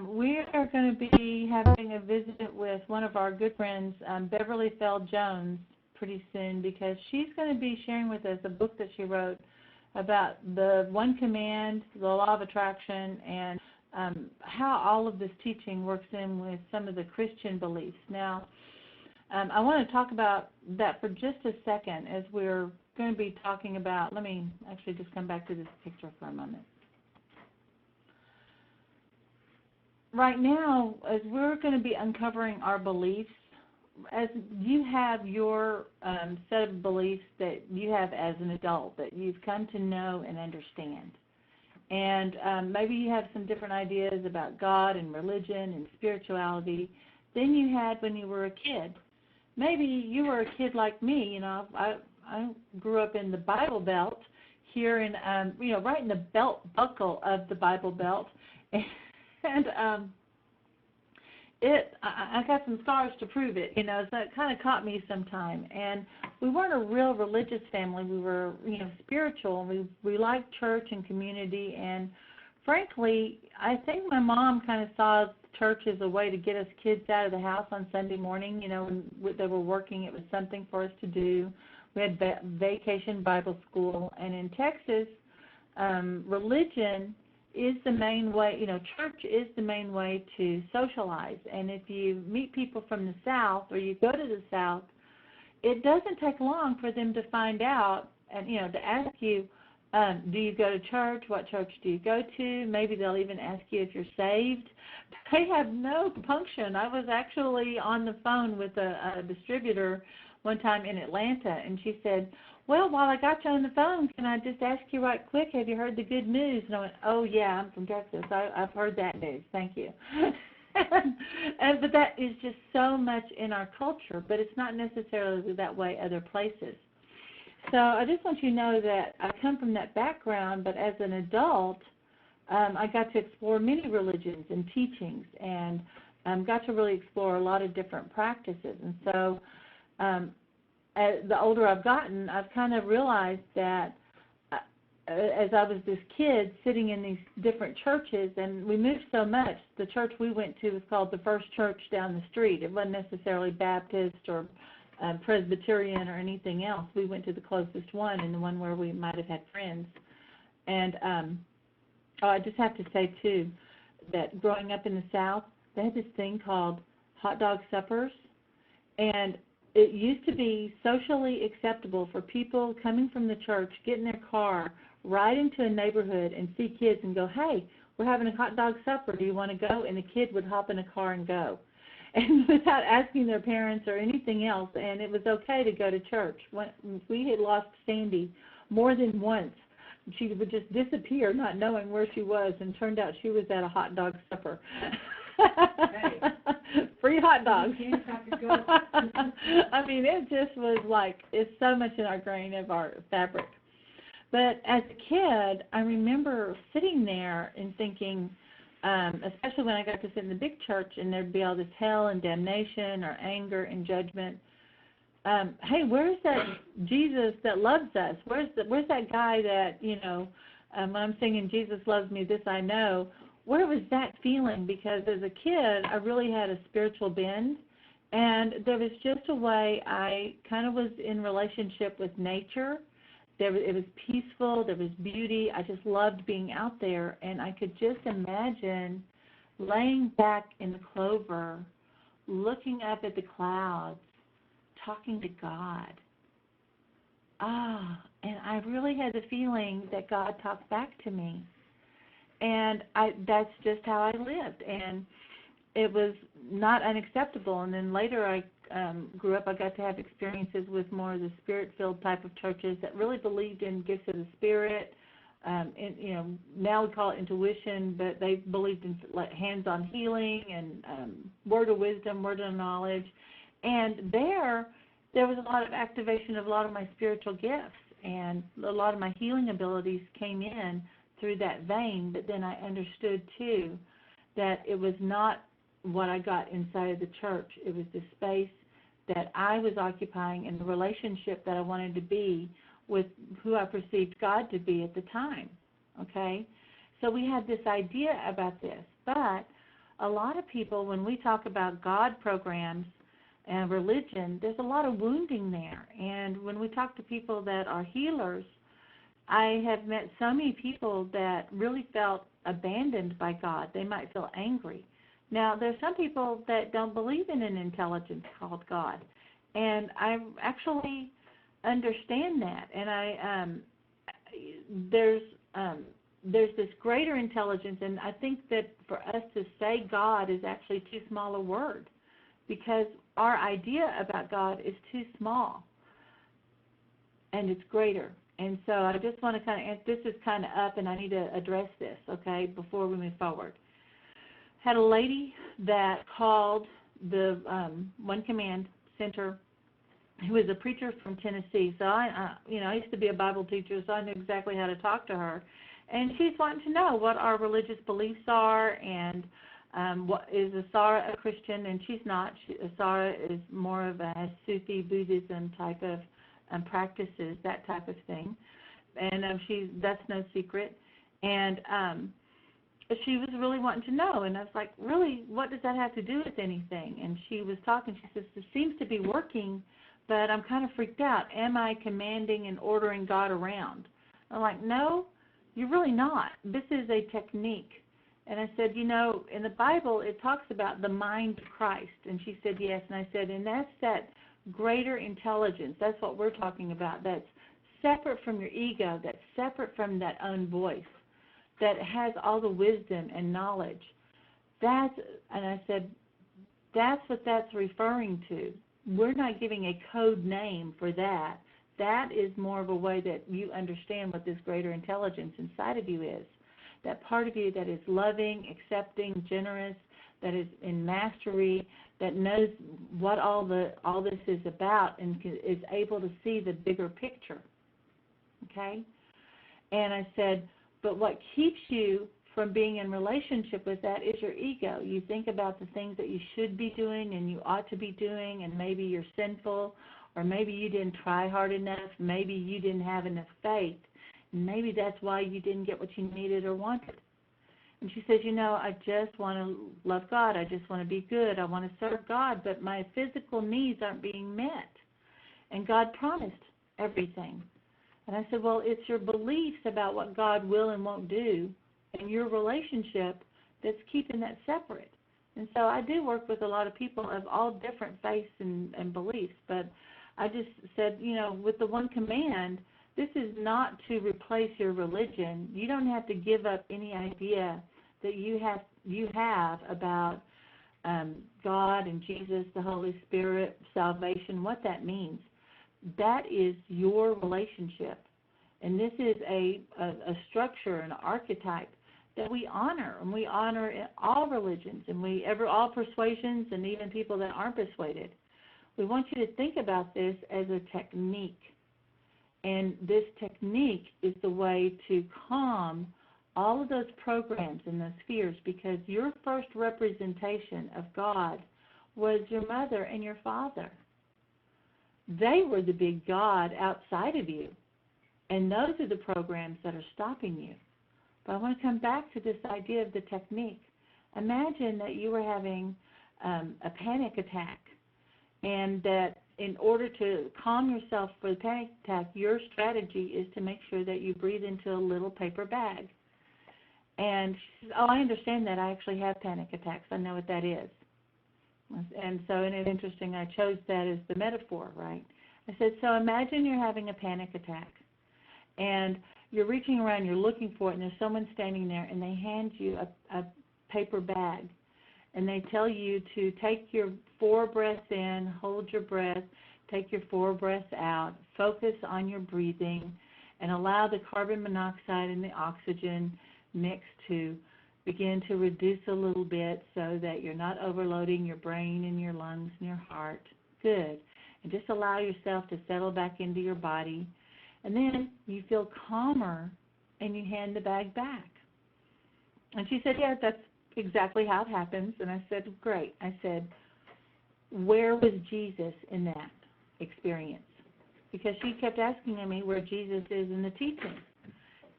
We are going to be having a visit with one of our good friends, Beverly Feld Jones, pretty soon, because she's going to be sharing with us a book that she wrote about the one command, the law of attraction, and how all of this teaching works in with some of the Christian beliefs. Now, I want to talk about that for just a second as we're going to be talking about, let me actually just come back to this picture for a moment. Right now, as we're going to be uncovering our beliefs, as you have your set of beliefs that you have as an adult that you've come to know and understand. And maybe you have some different ideas about God and religion and spirituality than you had when you were a kid. Maybe you were a kid like me. You know, I grew up in the Bible Belt here in, right in the belt buckle of the Bible Belt. And I got some scars to prove it, so it kind of caught me sometime. And we weren't a real religious family. We were, spiritual. We liked church and community. And frankly, I think my mom kind of saw church as a way to get us kids out of the house on Sunday morning. When they were working, it was something for us to do. We had vacation Bible school. And in Texas, religion is the main way, church is the main way to socialize. And if you meet people from the South or you go to the South, it doesn't take long for them to find out and, to ask you, do you go to church? What church do you go to? Maybe they'll even ask you if you're saved. They have no compunction. I was actually on the phone with a distributor one time in Atlanta, and she said, well, while I got you on the phone, can I just ask you right quick, have you heard the good news? And I went, oh, yeah, I'm from Texas. I've heard that news. Thank you. But that is just so much in our culture, but it's not necessarily that way other places. So I just want you to know that I come from that background, but as an adult, I got to explore many religions and teachings and got to really explore a lot of different practices. And so as the older I've gotten, I've kind of realized that as I was this kid sitting in these different churches, and we moved so much, the church we went to was called the First Church down the street. It wasn't necessarily Baptist or Presbyterian or anything else. We went to the closest one and the one where we might have had friends. And I just have to say, too, that growing up in the South, they had this thing called hot dog suppers, and it used to be socially acceptable for people coming from the church, get in their car, ride into a neighborhood and see kids and go, hey, we're having a hot dog supper. Do you want to go? And the kid would hop in a car and go. And without asking their parents or anything else, and it was okay to go to church. When we had lost Sandy more than once, she would just disappear not knowing where she was, and turned out she was at a hot dog supper. Hey. Free hot dogs. I mean, it just was like, it's so much in our grain of our fabric. But as a kid, I remember sitting there and thinking, especially when I got to sit in the big church and there'd be all this hell and damnation or anger and judgment. Hey, where's that Jesus that loves us? Where's that guy that, when I'm singing Jesus loves me, this I know, where was that feeling? Because as a kid, I really had a spiritual bend, and there was just a way I kind of was in relationship with nature. It was peaceful. There was beauty. I just loved being out there, and I could just imagine laying back in the clover, looking up at the clouds, talking to God. And I really had the feeling that God talked back to me. And that's just how I lived, and it was not unacceptable. And then later I grew up, I got to have experiences with more of the spirit-filled type of churches that really believed in gifts of the Spirit. And, now we call it intuition, but they believed in hands-on healing and word of wisdom, word of knowledge. And there was a lot of activation of a lot of my spiritual gifts, and a lot of my healing abilities came in through that vein. But then I understood, too, that it was not what I got inside of the church. It was the space that I was occupying and the relationship that I wanted to be with who I perceived God to be at the time, okay? So we had this idea about this, but a lot of people, when we talk about God programs and religion, there's a lot of wounding there. And when we talk to people that are healers, I have met so many people that really felt abandoned by God. They might feel angry. Now, there's some people that don't believe in an intelligence called God, and I actually understand that. And there's this greater intelligence, and I think that for us to say God is actually too small a word, because our idea about God is too small, and it's greater. And so I just want to this is kind of up, and I need to address this, okay, before we move forward. Had a lady that called the One Command Center, who was a preacher from Tennessee. So I used to be a Bible teacher, so I knew exactly how to talk to her. And she's wanting to know what our religious beliefs are, and what is Asara a Christian? And she's not. Asara is more of a Sufi Buddhism type of practices, that type of thing. And that's no secret. And she was really wanting to know, and I was like, really, what does that have to do with anything? And she was talking. She says, this seems to be working, but I'm kind of freaked out. Am I commanding and ordering God around? I'm like, no, you're really not. This is a technique. And I said, in the Bible it talks about the mind of Christ. And she said, yes. And I said, and that's that greater intelligence. That's what we're talking about. That's separate from your ego. That's separate from that own voice. That has all the wisdom and knowledge. And I said, that's what that's referring to. We're not giving a code name for that. That is more of a way that you understand what this greater intelligence inside of you is. That part of you that is loving, accepting, generous, that is in mastery, that knows what all this is about and is able to see the bigger picture. Okay? And I said, but what keeps you from being in relationship with that is your ego. You think about the things that you should be doing and you ought to be doing, and maybe you're sinful, or maybe you didn't try hard enough, maybe you didn't have enough faith, and maybe that's why you didn't get what you needed or wanted. And she says, I just want to love God. I just want to be good. I want to serve God, but my physical needs aren't being met. And God promised everything. And I said, well, it's your beliefs about what God will and won't do and your relationship that's keeping that separate. And so I do work with a lot of people of all different faiths and beliefs, but I just said, with the One Command, this is not to replace your religion. You don't have to give up any idea that you have about God and Jesus, the Holy Spirit, salvation, what that means. That is your relationship. And this is a structure, an archetype that we honor. And we honor in all religions and all persuasions, and even people that aren't persuaded. We want you to think about this as a technique. And this technique is the way to calm all of those programs and those fears, because your first representation of God was your mother and your father. They were the big God outside of you, and those are the programs that are stopping you. But I want to come back to this idea of the technique. Imagine that you were having a panic attack, and that in order to calm yourself for the panic attack, your strategy is to make sure that you breathe into a little paper bag. And she says, I understand that. I actually have panic attacks. I know what that is. And it's interesting, I chose that as the metaphor, right? I said, so imagine you're having a panic attack, and you're reaching around, you're looking for it, and there's someone standing there, and they hand you a paper bag, and they tell you to take your 4 breaths in, hold your breath, take your 4 breaths out, focus on your breathing, and allow the carbon monoxide and the oxygen mix to begin to reduce a little bit so that you're not overloading your brain and your lungs and your heart. Good. And just allow yourself to settle back into your body. And then you feel calmer, and you hand the bag back. And she said, yeah, that's exactly how it happens. And I said, great. I said, where was Jesus in that experience? Because she kept asking me where Jesus is in the teaching.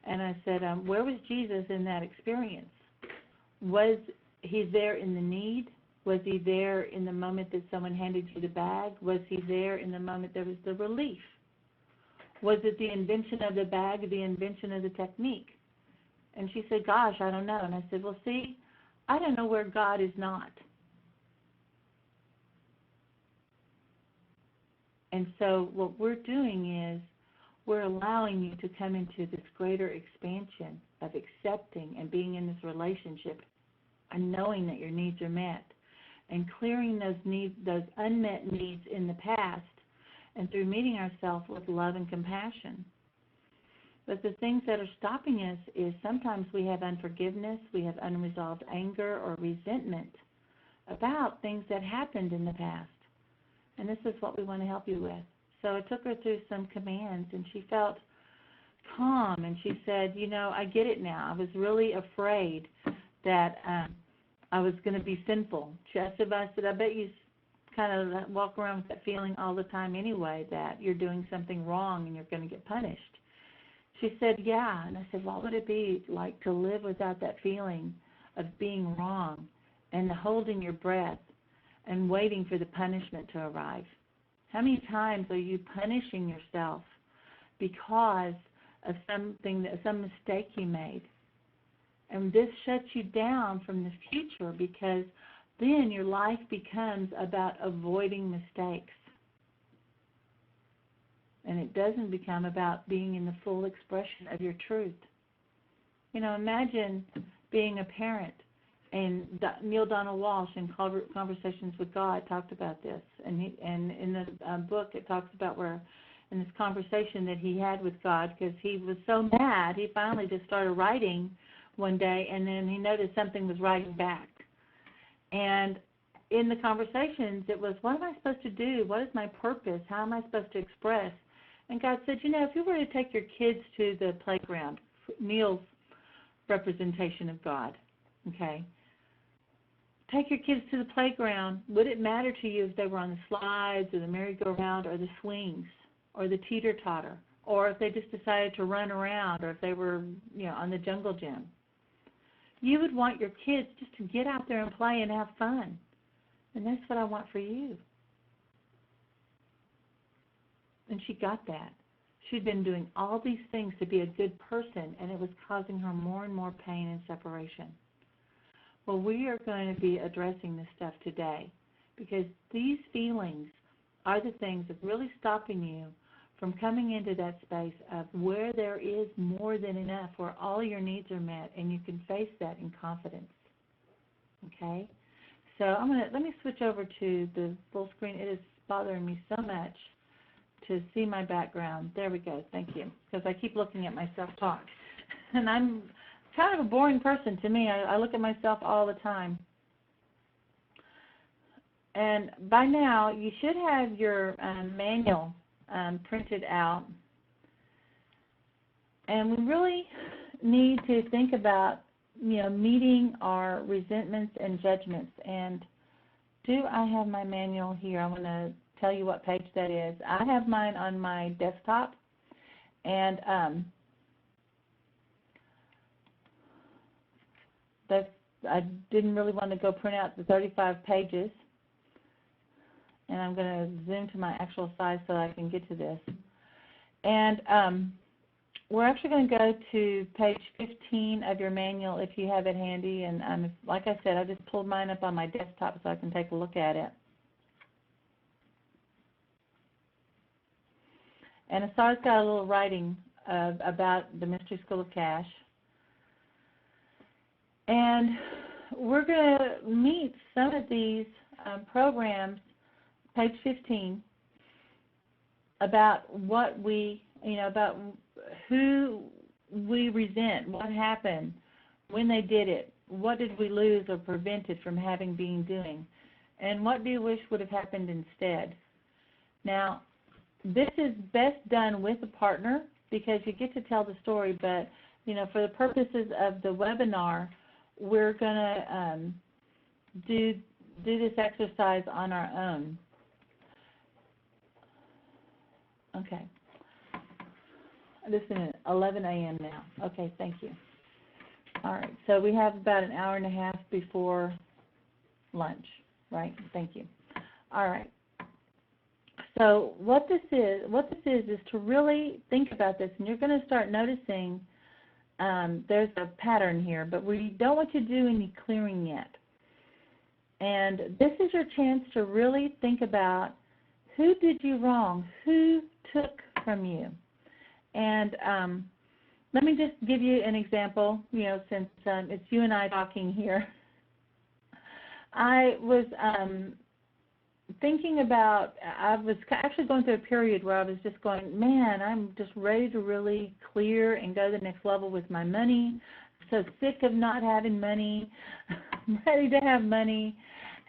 And I said, where was Jesus in that experience? Was he there in the need? Was he there in the moment that someone handed you the bag? Was he there in the moment there was the relief? Was it the invention of the bag, the invention of the technique? And she said, gosh, I don't know. And I said, well, see, I don't know where God is not. And so what we're doing is we're allowing you to come into this greater expansion of accepting and being in this relationship and knowing that your needs are met and clearing those needs, those unmet needs in the past, and through meeting ourselves with love and compassion. But the things that are stopping us is sometimes we have unforgiveness, we have unresolved anger or resentment about things that happened in the past. And this is what we want to help you with. So I took her through some commands, and she felt calm, and she said, you know, I get it now. I was really afraid that I was going to be sinful. I said, I bet you kind of walk around with that feeling all the time anyway, that you're doing something wrong and you're going to get punished. She said, yeah. And I said, what would it be like to live without that feeling of being wrong and holding your breath and waiting for the punishment to arrive? How many times are you punishing yourself because of something, some mistake you made? And this shuts you down from the future, because then your life becomes about avoiding mistakes. And it doesn't become about being in the full expression of your truth. You know, imagine being a parent. And Neil Donald Walsh in Conversations with God talked about this. And in the book it talks about where in this conversation that he had with God, because he was so mad, he finally just started writing one day, and then he noticed something was writing back. And in the conversations it was, what am I supposed to do? What is my purpose? How am I supposed to express? And God said, you know, if you were to take your kids to the playground, Neil's representation of God, okay, take your kids to the playground, would it matter to you if they were on the slides or the merry-go-round or the swings or the teeter-totter, or if they just decided to run around, or if they were, you know, on the jungle gym? You would want your kids just to get out there and play and have fun. And that's what I want for you. And she got that. She'd been doing all these things to be a good person, and it was causing her more and more pain and separation. Well, we are going to be addressing this stuff today, because these feelings are the things that are really stopping you from coming into that space of where there is more than enough, where all your needs are met, and you can face that in confidence. Okay? So let me switch over to the full screen. It is bothering me so much to see my background. There we go. Thank you. Because I keep looking at myself talk. And I'm kind of a boring person to me. I look at myself all the time. And by now, you should have your manual printed out. And we really need to think about, you know, meeting our resentments and judgments. And do I have my manual here? I want to tell you what page that is. I have mine on my desktop. And I didn't really want to go print out the 35 pages. And I'm going to zoom to my actual size so I can get to this. And we're actually going to go to page 15 of your manual if you have it handy. And like I said, I just pulled mine up on my desktop so I can take a look at it. And Asar's got a little writing about the Mystery School of Cash. And we're going to meet some of these programs, page 15, about what we, about who we resent, what happened, when they did it, what did we lose or prevented from being doing, and what do you wish would have happened instead. Now, this is best done with a partner because you get to tell the story, but, for the purposes of the webinar, we're going to do this exercise on our own. Okay. This is 11 a.m. now. Okay, thank you. All right, so we have about an hour and a half before lunch, right? Thank you. All right. So what this is to really think about this, and you're going to start noticing there's a pattern here, but we don't want you to do any clearing yet. And this is your chance to really think about who did you wrong, who took from you. And let me just give you an example, since it's you and I talking here. I was thinking about, I was actually going through a period where I was just going, man, I'm just ready to really clear and go to the next level with my money. I'm so sick of not having money. I'm ready to have money.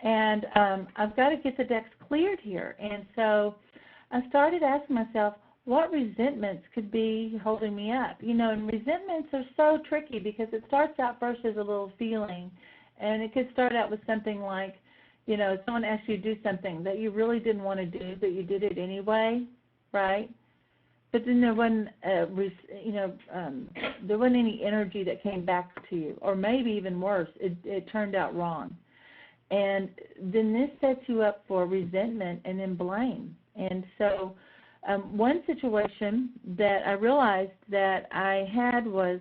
And I've got to get the decks cleared here. And so I started asking myself, what resentments could be holding me up? And resentments are so tricky because it starts out first as a little feeling. And it could start out with something like, someone asked you to do something that you really didn't want to do, but you did it anyway, right? But then there wasn't, there wasn't any energy that came back to you, or maybe even worse, it turned out wrong. And then this sets you up for resentment and then blame. And so one situation that I realized that I had was,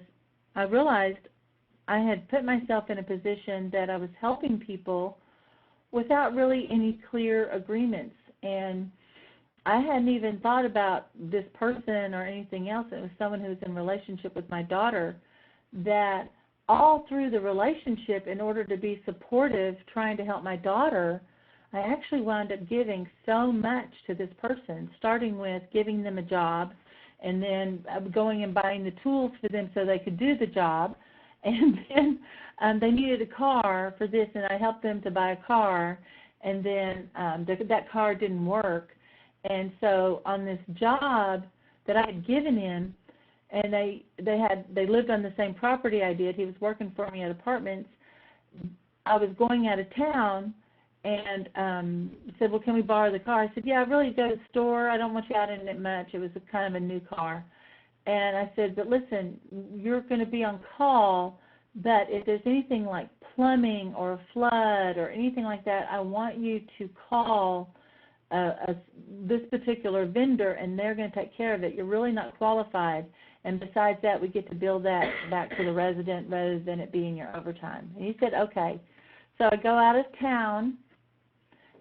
I realized I had put myself in a position that I was helping people without really any clear agreements. And I hadn't even thought about this person or anything else. It was someone who was in relationship with my daughter, that all through the relationship, in order to be supportive, trying to help my daughter, I actually wound up giving so much to this person, starting with giving them a job and then going and buying the tools for them so they could do the job. And then they needed a car for this, and I helped them to buy a car, and then that car didn't work. And so on this job that I had given him, and they lived on the same property I did. He was working for me at apartments. I was going out of town, and said, well, can we borrow the car? I said, yeah, I really go to the store. I don't want you out in it much. It was kind of a new car. And I said, but listen, you're going to be on call, but if there's anything like plumbing or a flood or anything like that, I want you to call this particular vendor, and they're going to take care of it. You're really not qualified. And besides that, we get to bill that back to the resident rather than it being your overtime. And he said, okay. So I go out of town,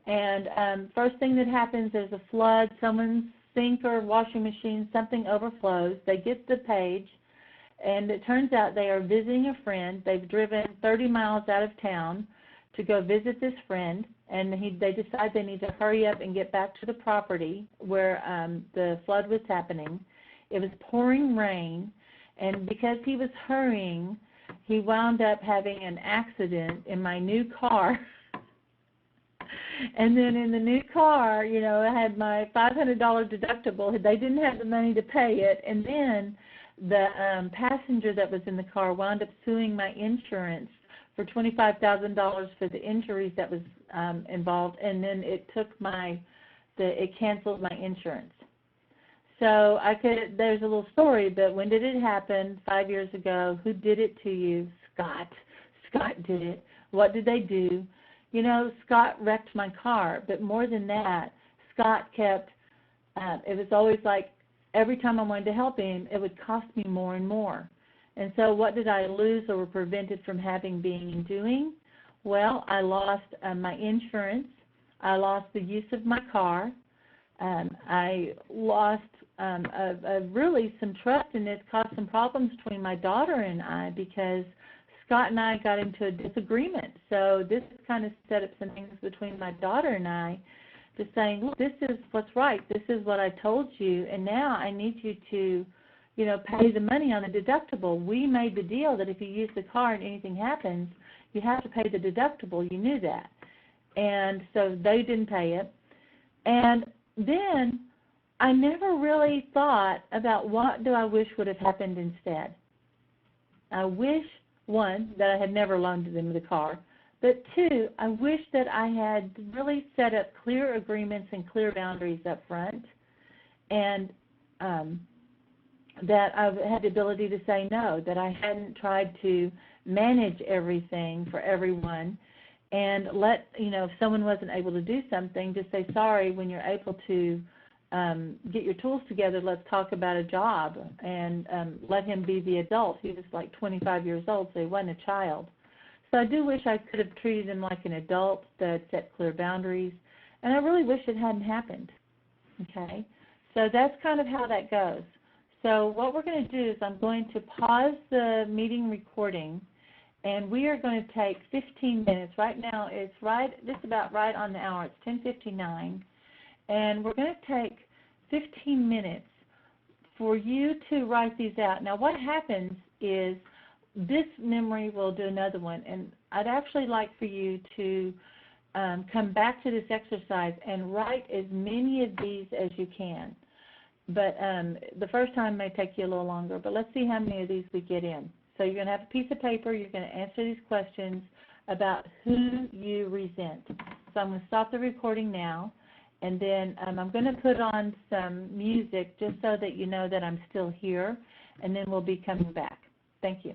and first thing that happens, there's a flood. Someone's sink or washing machine, something overflows. They get the page, and it turns out they are visiting a friend. They've driven 30 miles out of town to go visit this friend, and they decide they need to hurry up and get back to the property where the flood was happening. It was pouring rain, and because he was hurrying, he wound up having an accident in my new car. And then in the new car, I had my $500 deductible. They didn't have the money to pay it. And then the passenger that was in the car wound up suing my insurance for $25,000 for the injuries that was involved. And then it canceled my insurance. So there's a little story, but when did it happen? 5 years ago. Who did it to you? Scott. Scott did it. What did they do? Scott wrecked my car, but more than that, Scott kept, it was always like every time I wanted to help him, it would cost me more and more. And so what did I lose or were prevented from having, being, and doing? Well, I lost my insurance. I lost the use of my car. I lost really some trust, and it caused some problems between my daughter and I because Scott and I got into a disagreement. So this kind of set up some things between my daughter and I, just saying, look, this is what's right. This is what I told you, and now I need you to, pay the money on the deductible. We made the deal that if you use the car and anything happens, you have to pay the deductible. You knew that. And so they didn't pay it. And then I never really thought about what do I wish would have happened instead. I wish, one, that I had never loaned them the car, but two, I wish that I had really set up clear agreements and clear boundaries up front. And that I had the ability to say no, that I hadn't tried to manage everything for everyone, and let, if someone wasn't able to do something, just say, sorry, when you're able to get your tools together, let's talk about a job, and let him be the adult. He was like 25 years old, so he wasn't a child. So I do wish I could have treated him like an adult that set clear boundaries, and I really wish it hadn't happened, okay? So that's kind of how that goes. So what we're going to do is I'm going to pause the meeting recording, and we are going to take 15 minutes. Right now it's just about right on the hour. It's 10:59, and we're going to take 15 minutes for you to write these out. Now what happens is this memory will do another one, and I'd actually like for you to come back to this exercise and write as many of these as you can. But the first time may take you a little longer, but let's see how many of these we get in. So you're going to have a piece of paper. You're going to answer these questions about who you resent. So I'm going to stop the recording now, and then I'm going to put on some music just so that you know that I'm still here, and then we'll be coming back. Thank you.